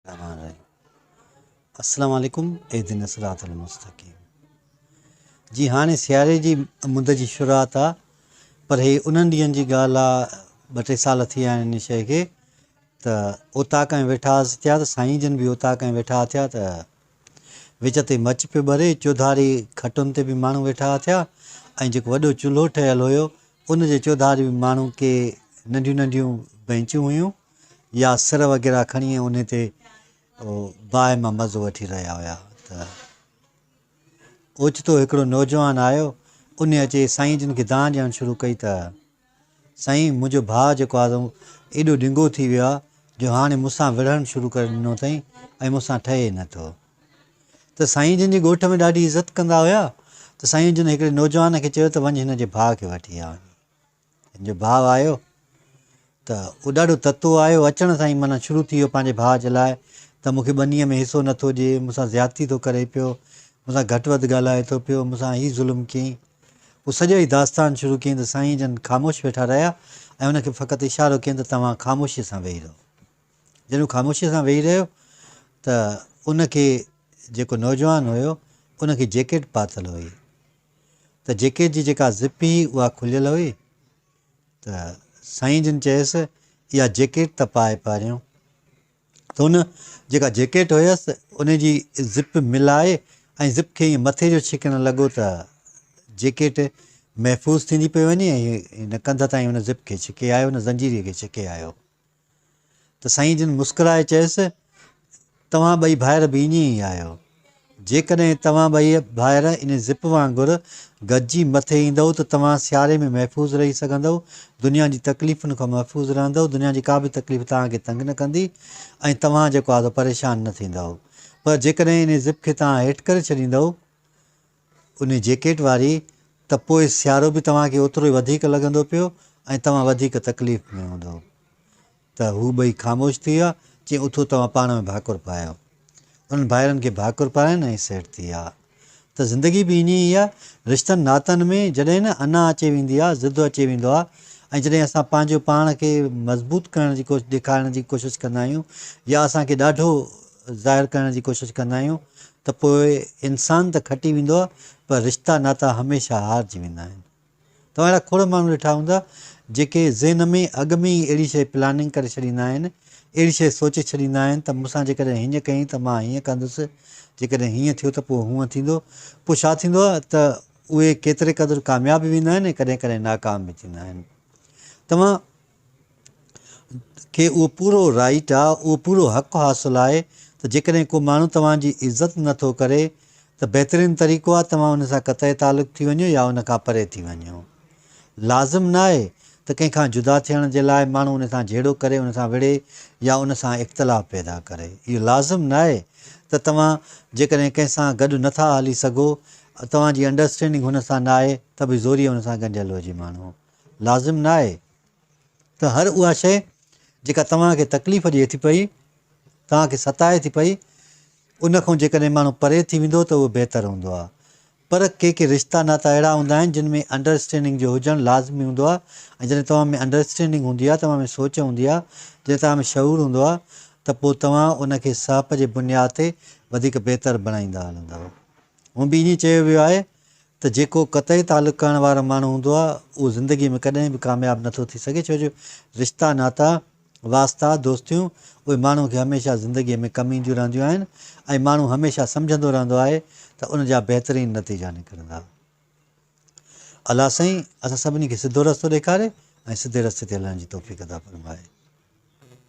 अस्सलाम वालेकुम एहदिन सिरातल मुस्तकीम। जी हाणे सियारे जी मुंद जी शुरूआत आहे, पर हे उन्हनि ॾींहंनि जी ॻाल्हि आहे, 2-3 साल थी विया आहिनि इन शइ खे। त ओताक ऐं वेठा हुआसीं थिया त साईं जन बि ओताक ऐं वेठा थिया त विच ते मच पियो ॿरे, चौधारी खटुनि ते बि माण्हू वेठा थिया ऐं जेको वॾो चुल्हो ठहियलु हुयो उन जे चौधारी बि माण्हू के नंढियूं नंढियूं बेंचूं हुयूं या सिर वग़ैरह खणी उन ते बाहि मां मज़ो वठी रहिया हुया। त ओचितो हिकिड़ो नौजवान आयो, उन अचे साईं जन खे दांह ॾियणु शुरू कई त साईं मुंहिंजो भाउ जेको आहे एॾो ढिंगो थी वियो आहे जो हाणे मूंसां विढ़णु शुरू करे ॾिनो अथई ऐं मूंसां ठहे नथो। त साईं जन जी ॻोठ में ॾाढी इज़त कंदा हुया। त साईं जन हिकिड़े नौजवान खे चयो त वञु हिन जे भाउ खे वठी आ। हिन जो भाउ आयो त उहो ॾाढो ततो आयो, अचण सां ई माना शुरू थी वियो पंहिंजे भाउ जे लाइ त मूंखे ॿनीअ में हिसो नथो ॾिए, मूंसां ज़्यादती थो करे पियो, मूंसां घटि वधि ॻाल्हाए थो पियो, मूंसां हीउ ज़ुल्म कयईं। पोइ सॼो ई दास्तान शुरू कयईं त साईं जन ख़ामोश वेठा रहिया ऐं हुनखे फ़क़ति इशारो कयईं त तव्हां ख़ामोशीअ सां वेही रहो। जॾहिं ख़ामोशीअ सां वेही रहियो त उनखे जेको नौजवान हुयो उनखे जैकेट पातल हुई, त जैकेट जी जेका ज़िप हुई उहा खुलियल हुई। त साईं जन चयसि इहा जैकेट त पाए पहिरियों। त हुन जेका जैकेट हुयसि उन जी ज़िप मिलाए ऐं ज़िप खे ईअं मथे जो छिकणु लॻो त जैकेट महफ़ूज़ थींदी पई वञे ऐं हिन कंध ताईं हुन ज़िप खे छिके आयो, हुन ज़ंजीरीअ खे छिके आयो। त साईं जन मुस्कुराए चयसि तव्हां ॿई भाइर बि ईअं ई आहियो। जेकॾहिं तव्हां ॿई भाइर इन ज़िप वांगुरु गॾिजी मथे ईंदव त तव्हां सियारे में महफ़ूज़ रही सघंदव, दुनिया जी तकलीफ़ुनि खां महफ़ूज़ रहंदव, दुनिया जी का बि तकलीफ़ तव्हांखे तंग न कंदी ऐं तव्हां जेको आहे परेशान न थींदव। पर जेकॾहिं इन ज़िप खे तव्हां हेठि करे छॾींदव उन जैकेट वारी, त पोइ सियारो बि तव्हांखे ओतिरो ई वधीक लॻंदो पियो ऐं तव्हां वधीक तकलीफ़ में हूंदव। त हू ॿई ख़ामोश थी विया, चई उथो तव्हां पाण में भाकुर पायो। उन्हनि भाइरनि खे भाकुर पारायनि ऐं सेट थी विया। त ज़िंदगी बि ईअं ई आहे, रिश्तनि नातनि में जॾहिं न अना अची वेंदी आहे, ज़िदु अची वेंदो आहे ऐं जॾहिं असां पंहिंजो पाण खे मज़बूत करण जी ॾेखारण जी कोशिशि कंदा आहियूं या असांखे ॾाढो ज़ाहिरु करण जी कोशिशि कंदा आहियूं त पोइ इंसानु त खटी वेंदो आहे, पर रिश्ता नाता हमेशह हारिजी वेंदा आहिनि। तव्हां अहिड़ा खोड़ माण्हू ॾिठा हूंदा जेके ज़हन में अॻु में ई अहिड़ी शइ प्लानिंग करे छॾींदा आहिनि, अहिड़ी शइ सोचे छॾींदा आहिनि त मूंसां जेकॾहिं हीअं कयईं त मां हीअं कंदुसि, जेकॾहिं हीअं थियो त पोइ हूअं थींदो। पोइ छा थींदो आहे त उहे केतिरे क़दुरु कामयाब बि वेंदा आहिनि ऐं कॾहिं कॾहिं नाकाम बि थींदा आहिनि। तव्हां खे उहो पूरो राइट आहे, उहो पूरो हक़ु हासिलु आहे त जेकॾहिं को माण्हू तव्हांजी इज़त नथो करे त बहितरीनु तरीक़ो आहे तव्हां उन सां क़तई तालुक़ु थी वञो या उन खां परे थी वञो। लाज़िम न आहे त कंहिंखां जुदा थियण जे लाइ माण्हू उन सां जहिड़ो करे, उन सां विढ़े या उन सां इख़्तिलाफ़ पैदा करे। इहो लाज़िम न आहे त तव्हां जेकॾहिं कंहिंसां गॾु नथा हली सघो, तव्हांजी अंडरस्टैंडिंग हुन सां न आहे त बि ज़ोरीअ हुन सां गंढियलु हुजे माण्हू। लाज़िम न आहे त हर उहा शइ जेका तव्हांखे तकलीफ़ ॾिए थी पई, तव्हांखे सताए थी पई, उन खां जेकॾहिं माण्हू परे थी वेंदो त उहो बहितरु हूंदो आहे। पर के रिश्ता नाता अहिड़ा हूंदा आहिनि जिन में अंडरस्टैंडिंग जो हुजणु लाज़मी हूंदो आहे ऐं जॾहिं तव्हां में अंडरस्टैंडिंग हूंदी आहे, तव्हां में सोच हूंदी आहे, जॾहिं तव्हां में शऊर हूंदो आहे त पोइ तव्हां उनखे साप जे बुनियाद ते वधीक बहितरु बणाईंदा हलंदव। हूअं बि ईअं चयो वियो आहे त जेको क़तई तालुक़ु करण वारो माण्हू हूंदो आहे उहो ज़िंदगीअ में कॾहिं बि कामयाबु नथो थी सघे, छो जो रिश्ता नाता वास्ता दोस्तियूं उहे माण्हू खे हमेशह ज़िंदगीअ में कमु ईंदियूं रहंदियूं आहिनि ऐं माण्हू हमेशह सम्झंदो रहंदो आहे त उनजा बहितरीनु नतीजा निकिरंदा। अलाह साईं असां सभिनी खे सिधो रस्तो ॾेखारे ऐं सिधे रस्ते ते हलण जी तौफ़ीक़ अता फ़रमाए।